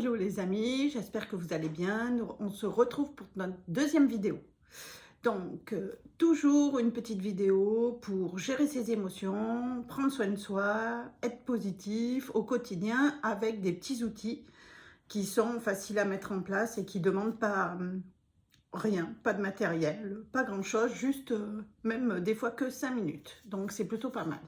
Hello les amis, j'espère que vous allez bien. On se retrouve pour notre deuxième vidéo. Donc, toujours une petite vidéo pour gérer ses émotions, prendre soin de soi, être positif au quotidien avec des petits outils qui sont faciles à mettre en place et qui ne demandent pas rien, pas de matériel, pas grand chose, juste même des fois que 5 minutes. Donc, c'est plutôt pas mal.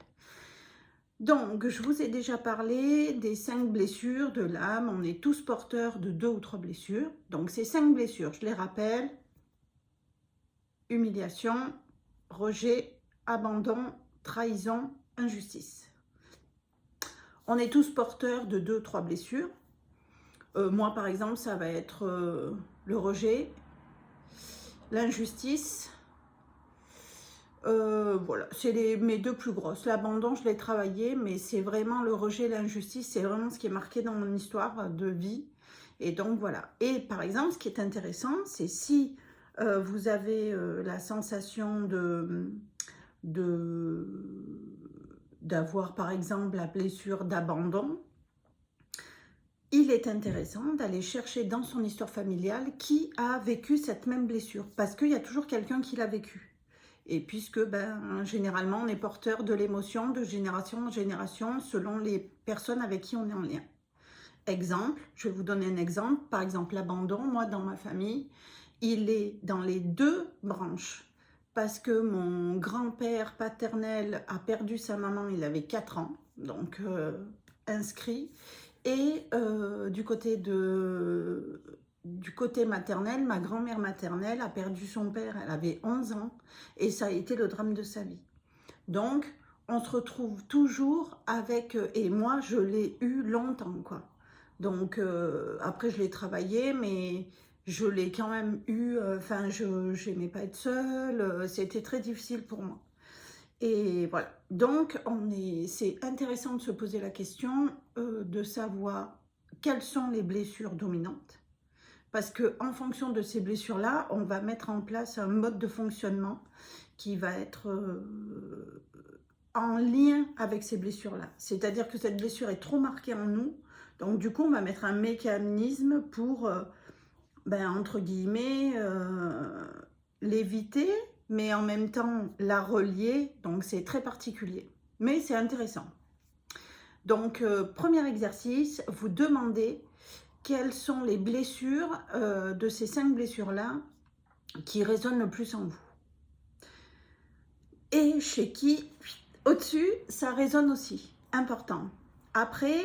Donc, je vous ai déjà parlé des 5 blessures de l'âme. On est tous porteurs de 2 ou 3 blessures. Donc, ces 5 blessures, je les rappelle: humiliation, rejet, abandon, trahison, injustice. On est tous porteurs de 2 ou 3 blessures. Moi, par exemple, ça va être le rejet, l'injustice. Voilà, c'est mes 2 plus grosses. L'abandon, je l'ai travaillé, mais c'est vraiment le rejet, l'injustice, c'est vraiment ce qui est marqué dans mon histoire de vie. Et donc voilà. Et par exemple, ce qui est intéressant, c'est si vous avez la sensation d'avoir par exemple la blessure d'abandon, il est intéressant d'aller chercher dans son histoire familiale qui a vécu cette même blessure, parce qu'il y a toujours quelqu'un qui l'a vécu. Et puisque généralement on est porteur de l'émotion de génération en génération selon les personnes avec qui on est en lien. Exemple, je vais vous donner un exemple. Par exemple, l'abandon, moi dans ma famille, il est dans les 2 branches. Parce que mon grand-père paternel a perdu sa maman, il avait 4 ans, donc inscrit. Et du côté maternel, ma grand-mère maternelle a perdu son père, elle avait 11 ans, et ça a été le drame de sa vie. Donc, on se retrouve toujours avec, et moi je l'ai eu longtemps, quoi. Donc, après je l'ai travaillé, mais je l'ai quand même eu, enfin, je n'aimais pas être seule, c'était très difficile pour moi. Et voilà, donc c'est intéressant de se poser la question de savoir quelles sont les blessures dominantes, parce qu'en fonction de ces blessures-là, on va mettre en place un mode de fonctionnement qui va être en lien avec ces blessures-là. C'est-à-dire que cette blessure est trop marquée en nous, donc du coup on va mettre un mécanisme pour, entre guillemets, l'éviter, mais en même temps la relier, donc c'est très particulier. Mais c'est intéressant. Donc, premier exercice, vous demandez quelles sont les blessures de ces 5 blessures-là qui résonnent le plus en vous. Et chez qui, au-dessus, ça résonne aussi. Important. Après,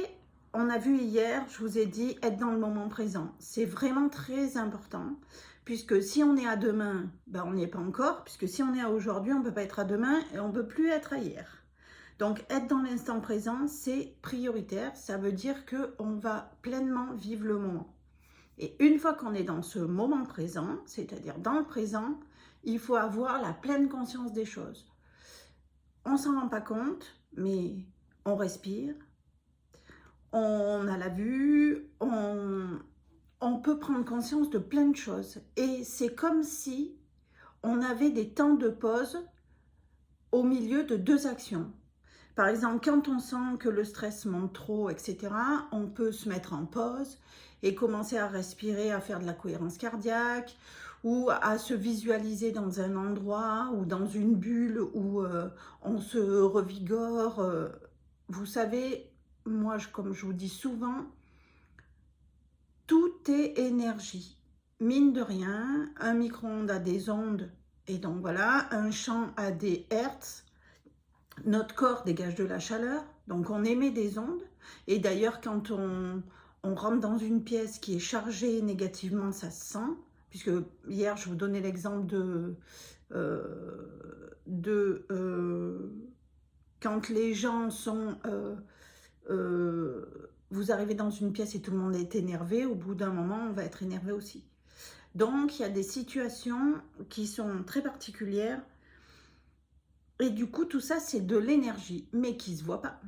on a vu hier, je vous ai dit, être dans le moment présent. C'est vraiment très important, puisque si on est à demain, on n'y est pas encore, puisque si on est à aujourd'hui, on ne peut pas être à demain et on ne peut plus être à hier. Donc, être dans l'instant présent, c'est prioritaire. Ça veut dire qu'on va pleinement vivre le moment. Et une fois qu'on est dans ce moment présent, c'est-à-dire dans le présent, il faut avoir la pleine conscience des choses. On ne s'en rend pas compte, mais on respire, on a la vue, on peut prendre conscience de plein de choses. Et c'est comme si on avait des temps de pause au milieu de 2 actions. Par exemple, quand on sent que le stress monte trop, etc., on peut se mettre en pause et commencer à respirer, à faire de la cohérence cardiaque ou à se visualiser dans un endroit ou dans une bulle où on se revigore. Vous savez, moi, comme je vous dis souvent, tout est énergie. Mine de rien, un micro-ondes a des ondes et donc voilà, un champ a des hertz. Notre corps dégage de la chaleur, donc on émet des ondes. Et d'ailleurs, quand on rentre dans une pièce qui est chargée négativement, ça se sent. Puisque hier, je vous donnais l'exemple quand les gens sont... vous arrivez dans une pièce et tout le monde est énervé, au bout d'un moment, on va être énervé aussi. Donc, il y a des situations qui sont très particulières. Et du coup, tout ça, c'est de l'énergie, mais qui ne se voit pas,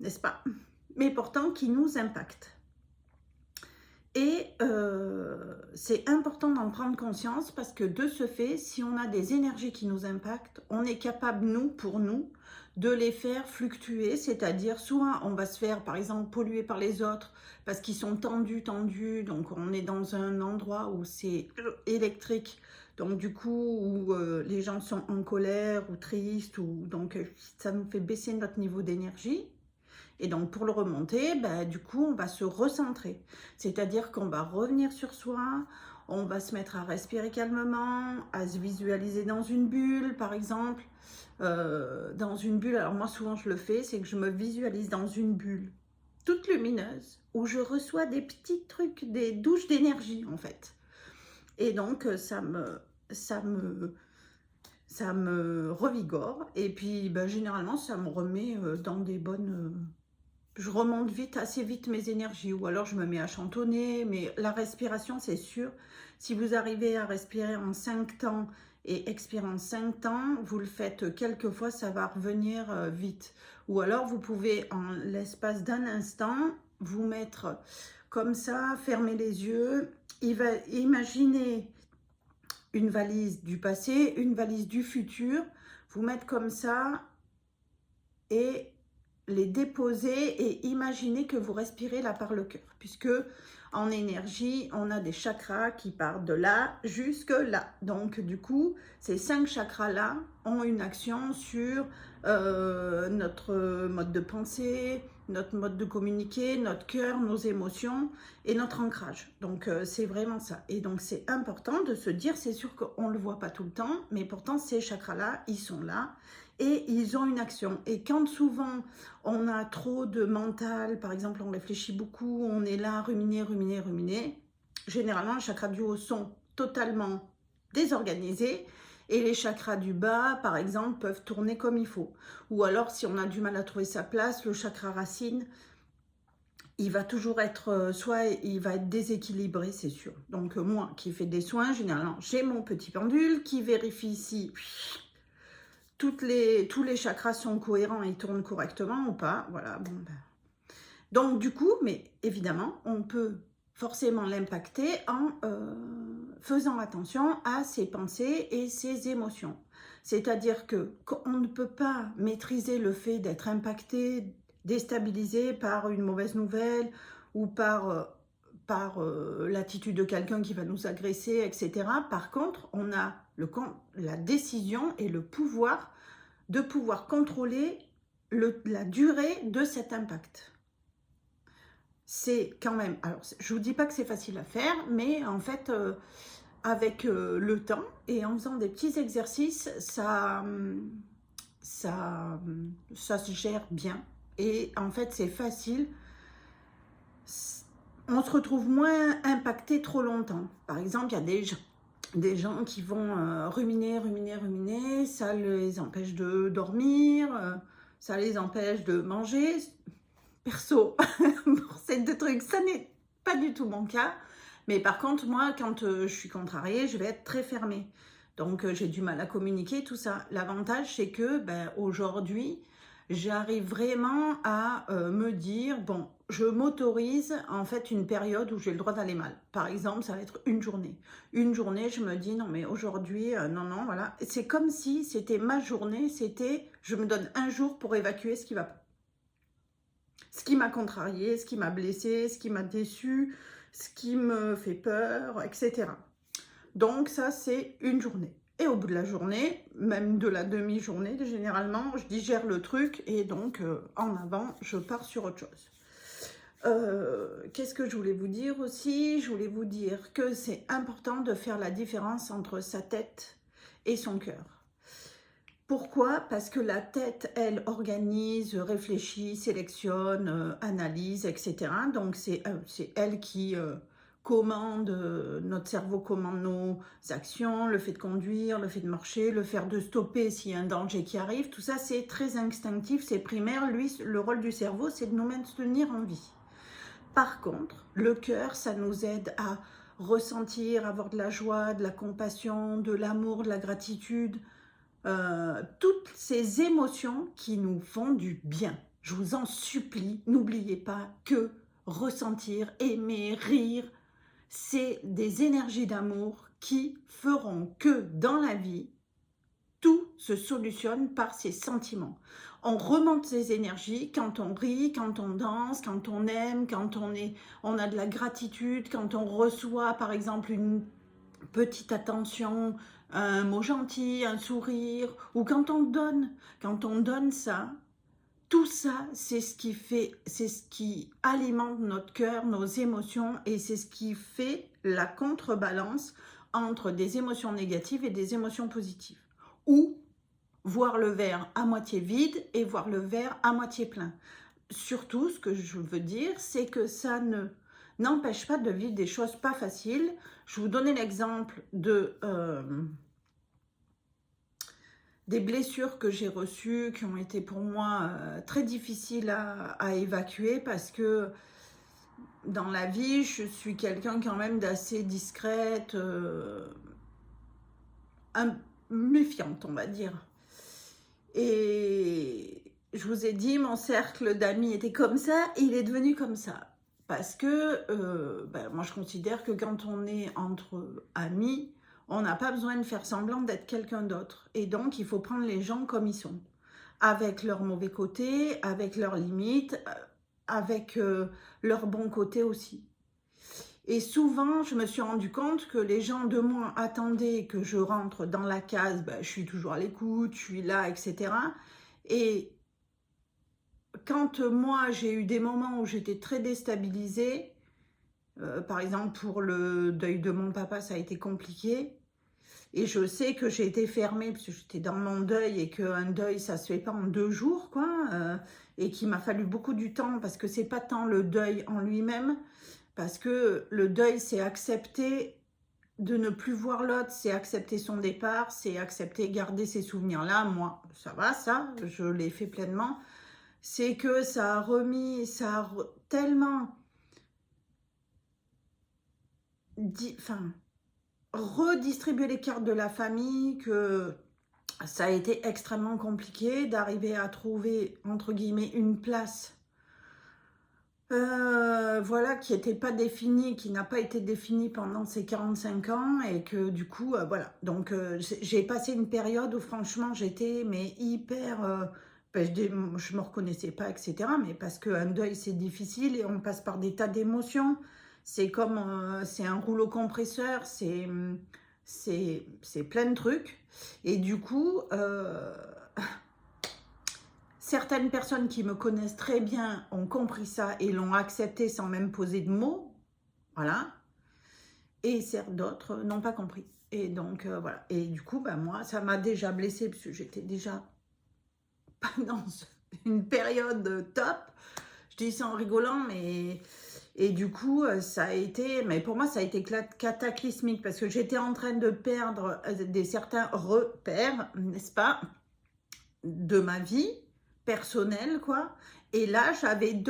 n'est-ce pas? Mais pourtant, qui nous impacte. Et c'est important d'en prendre conscience parce que de ce fait, si on a des énergies qui nous impactent, on est capable, nous, pour nous, de les faire fluctuer, c'est-à-dire soit on va se faire, par exemple, polluer par les autres parce qu'ils sont tendus, donc on est dans un endroit où c'est électrique, donc du coup, où les gens sont en colère ou tristes, ou, donc ça nous fait baisser notre niveau d'énergie. Et donc, pour le remonter, bah, du coup, on va se recentrer. C'est-à-dire qu'on va revenir sur soi, on va se mettre à respirer calmement, à se visualiser dans une bulle, par exemple. Dans une bulle, alors moi, souvent, je le fais, c'est que je me visualise dans une bulle toute lumineuse, où je reçois des petits trucs, des douches d'énergie, en fait. Et donc, ça me, ça me revigore. Et puis, bah, généralement, ça me remet dans des bonnes... je remonte vite, assez vite mes énergies, ou alors je me mets à chantonner, mais la respiration, c'est sûr. Si vous arrivez à respirer en 5 temps et expirer en 5 temps, vous le faites quelques fois, ça va revenir vite. Ou alors vous pouvez, en l'espace d'un instant, vous mettre comme ça, fermer les yeux, imaginer une valise du passé, une valise du futur, vous mettre comme ça et les déposer et imaginer que vous respirez là par le cœur, puisque en énergie, on a des chakras qui partent de là jusque là. Donc du coup, ces 5 chakras-là ont une action sur notre mode de pensée, notre mode de communiquer, notre cœur, nos émotions et notre ancrage. Donc c'est vraiment ça. Et donc c'est important de se dire, c'est sûr qu'on ne le voit pas tout le temps, mais pourtant ces chakras-là, ils sont là et ils ont une action. Et quand souvent on a trop de mental, par exemple on réfléchit beaucoup, on est là, ruminer, généralement les chakras du haut sont totalement désorganisés et les chakras du bas, par exemple, peuvent tourner comme il faut. Ou alors, si on a du mal à trouver sa place, le chakra racine, il va toujours être, soit il va être déséquilibré, c'est sûr. Donc moi qui fais des soins, généralement, j'ai mon petit pendule qui vérifie si tous les chakras sont cohérents et tournent correctement ou pas. Voilà, bon, ben. Donc du coup, mais évidemment, on peut forcément l'impacter en faisant attention à ses pensées et ses émotions. C'est-à-dire que on ne peut pas maîtriser le fait d'être impacté, déstabilisé par une mauvaise nouvelle ou par l'attitude de quelqu'un qui va nous agresser, etc. Par contre, on a la décision et le pouvoir de pouvoir contrôler la durée de cet impact. C'est quand même, alors je vous dis pas que c'est facile à faire, mais en fait avec le temps et en faisant des petits exercices, ça se gère bien et en fait c'est facile. On se retrouve moins impacté trop longtemps. Par exemple, il y a des gens qui vont ruminer, ça les empêche de dormir, ça les empêche de manger. Perso, pour ces 2 trucs, ça n'est pas du tout mon cas. Mais par contre, moi, quand je suis contrariée, je vais être très fermée. Donc, j'ai du mal à communiquer, tout ça. L'avantage, c'est que aujourd'hui, j'arrive vraiment à me dire, bon, je m'autorise en fait une période où j'ai le droit d'aller mal. Par exemple, ça va être une journée. Une journée, je me dis, non mais aujourd'hui, non, voilà. C'est comme si c'était ma journée, je me donne un jour pour évacuer ce qui va pas. Ce qui m'a contrarié, ce qui m'a blessé, ce qui m'a déçu, ce qui me fait peur, etc. Donc ça, c'est une journée. Et au bout de la journée, même de la demi-journée, généralement, je digère le truc et donc en avant, je pars sur autre chose. Qu'est-ce que je voulais vous dire aussi? Je voulais vous dire que c'est important de faire la différence entre sa tête et son cœur. Pourquoi? Parce que la tête, elle organise, réfléchit, sélectionne, analyse, etc. Donc c'est elle qui commande, notre cerveau commande nos actions, le fait de conduire, le fait de marcher, le fait de stopper s'il y a un danger qui arrive. Tout ça, c'est très instinctif, c'est primaire. Lui, le rôle du cerveau, c'est de nous maintenir en vie. Par contre, le cœur, ça nous aide à ressentir, avoir de la joie, de la compassion, de l'amour, de la gratitude, toutes ces émotions qui nous font du bien. Je vous en supplie, n'oubliez pas que ressentir, aimer, rire, c'est des énergies d'amour qui feront que dans la vie, tout se solutionne par ces sentiments. On remonte ces énergies quand on rit, quand on danse, quand on aime, quand on a de la gratitude, quand on reçoit par exemple une petite attention, un mot gentil, un sourire, ou quand on donne ça, tout ça, c'est ce qui fait, c'est ce qui alimente notre cœur, nos émotions, et c'est ce qui fait la contrebalance entre des émotions négatives et des émotions positives. Ou voir le verre à moitié vide et voir le verre à moitié plein. Surtout, ce que je veux dire, c'est que ça n'empêche pas de vivre des choses pas faciles. Je vous donnais l'exemple des blessures que j'ai reçues, qui ont été pour moi très difficiles à évacuer, parce que dans la vie, je suis quelqu'un quand même d'assez discrète, méfiante, on va dire. Et je vous ai dit, mon cercle d'amis était comme ça, et il est devenu comme ça. Parce que moi, je considère que quand on est entre amis, on n'a pas besoin de faire semblant d'être quelqu'un d'autre. Et donc, il faut prendre les gens comme ils sont. Avec leurs mauvais côtés, avec leurs limites, avec leurs bons côtés aussi. Et souvent, je me suis rendu compte que les gens de moi attendaient que je rentre dans la case, je suis toujours à l'écoute, je suis là, etc. Et quand moi, j'ai eu des moments où j'étais très déstabilisée, par exemple pour le deuil de mon papa, ça a été compliqué. Et je sais que j'ai été fermée parce que j'étais dans mon deuil, et qu'un deuil, ça se fait pas en 2 jours, quoi. Et qu'il m'a fallu beaucoup du temps, parce que c'est pas tant le deuil en lui-même, parce que le deuil, c'est accepter de ne plus voir l'autre, c'est accepter son départ, c'est accepter garder ses souvenirs. Là, moi, ça va, ça, je l'ai fait pleinement. C'est que ça a remis, tellement redistribué les cartes de la famille, que ça a été extrêmement compliqué d'arriver à trouver, entre guillemets, une place voilà, qui n'était pas définie, qui n'a pas été définie pendant ces 45 ans, et que du coup, voilà. Donc, j'ai passé une période où franchement, j'étais hyper... je me reconnaissais pas, etc. Mais parce qu'un deuil, c'est difficile, et on passe par des tas d'émotions. C'est comme... c'est un rouleau compresseur, c'est plein de trucs. Et du coup... certaines personnes qui me connaissent très bien ont compris ça et l'ont accepté sans même poser de mots, voilà. Et certes, d'autres n'ont pas compris. Et donc, voilà. Et du coup, moi, ça m'a déjà blessée, parce que j'étais déjà pas dans une période top. Je dis ça en rigolant, mais... Et du coup, ça a été... Mais pour moi, ça a été cataclysmique, parce que j'étais en train de perdre certains repères, n'est-ce pas, de ma vie personnelle, quoi. Et là, j'avais une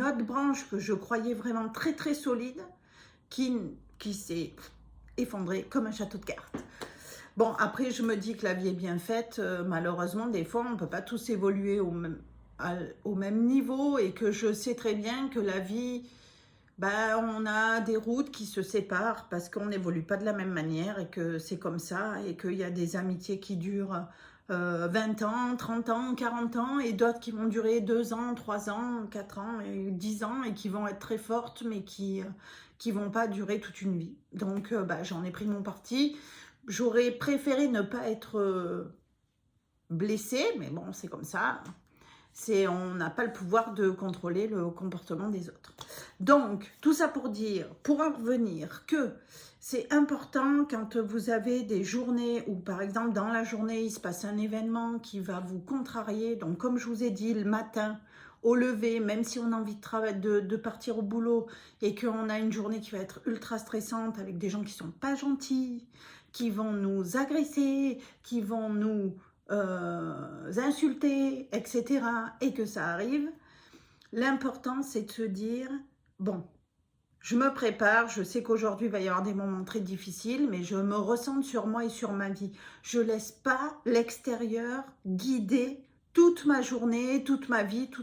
autre branche que je croyais vraiment très très solide, qui s'est effondrée comme un château de cartes. Bon, après, je me dis que la vie est bien faite. Malheureusement, des fois, on ne peut pas tous évoluer au même niveau, et que je sais très bien que la vie... on a des routes qui se séparent parce qu'on n'évolue pas de la même manière, et que c'est comme ça, et qu'il y a des amitiés qui durent 20 ans, 30 ans, 40 ans, et d'autres qui vont durer 2 ans, 3 ans, 4 ans, et 10 ans, et qui vont être très fortes, mais qui vont pas durer toute une vie. Donc, j'en ai pris mon parti. J'aurais préféré ne pas être blessée, mais bon, c'est comme ça. On n'a pas le pouvoir de contrôler le comportement des autres. Donc, tout ça pour dire, pour en revenir, que c'est important quand vous avez des journées où, par exemple, dans la journée, il se passe un événement qui va vous contrarier. Donc, comme je vous ai dit, le matin, au lever, même si on a envie de partir au boulot, et qu'on a une journée qui va être ultra stressante, avec des gens qui ne sont pas gentils, qui vont nous agresser, qui vont nous... insulter, etc., et que ça arrive, l'important, c'est de se dire, bon, je me prépare, je sais qu'aujourd'hui, il va y avoir des moments très difficiles, mais je me ressens sur moi et sur ma vie. Je ne laisse pas l'extérieur guider toute ma journée, toute ma vie, tout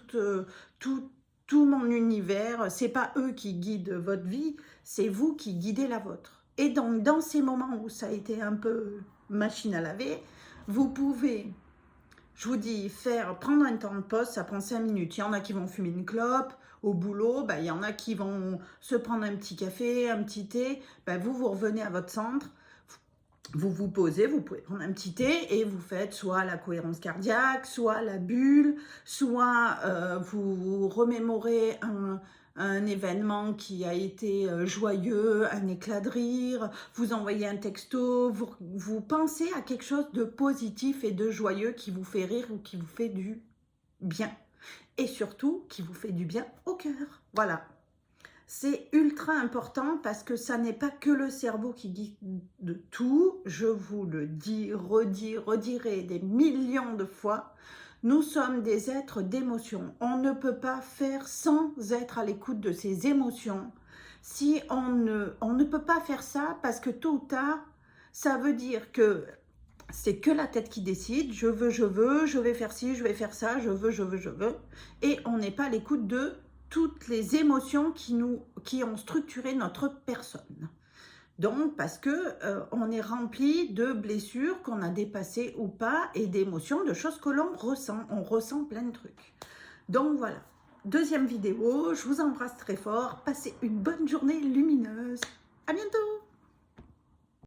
tout mon univers, c'est pas eux qui guident votre vie, c'est vous qui guidez la vôtre. Et donc, dans ces moments où ça a été un peu machine à laver, vous pouvez, je vous dis, prendre un temps de pause, ça prend 5 minutes. Il y en a qui vont fumer une clope au boulot, il y en a qui vont se prendre un petit café, un petit thé. Vous revenez à votre centre, vous vous posez, vous pouvez prendre un petit thé et vous faites soit la cohérence cardiaque, soit la bulle, soit vous remémorez un événement qui a été joyeux, un éclat de rire, vous envoyez un texto, vous pensez à quelque chose de positif et de joyeux qui vous fait rire ou qui vous fait du bien. Et surtout, qui vous fait du bien au cœur. Voilà. C'est ultra important parce que ça n'est pas que le cerveau qui guide de tout. Je vous le dis, redirai des millions de fois. Nous sommes des êtres d'émotions. On ne peut pas faire sans être à l'écoute de ses émotions. Si on ne peut pas faire ça parce que tôt ou tard, ça veut dire que c'est que la tête qui décide. Je veux, je vais faire ci, je vais faire ça, je veux. Et on n'est pas à l'écoute de toutes les émotions qui ont structuré notre personne. Donc, parce que on est rempli de blessures qu'on a dépassées ou pas, et d'émotions, de choses que l'on ressent. On ressent plein de trucs. Donc, voilà. Deuxième vidéo, je vous embrasse très fort. Passez une bonne journée lumineuse. À bientôt!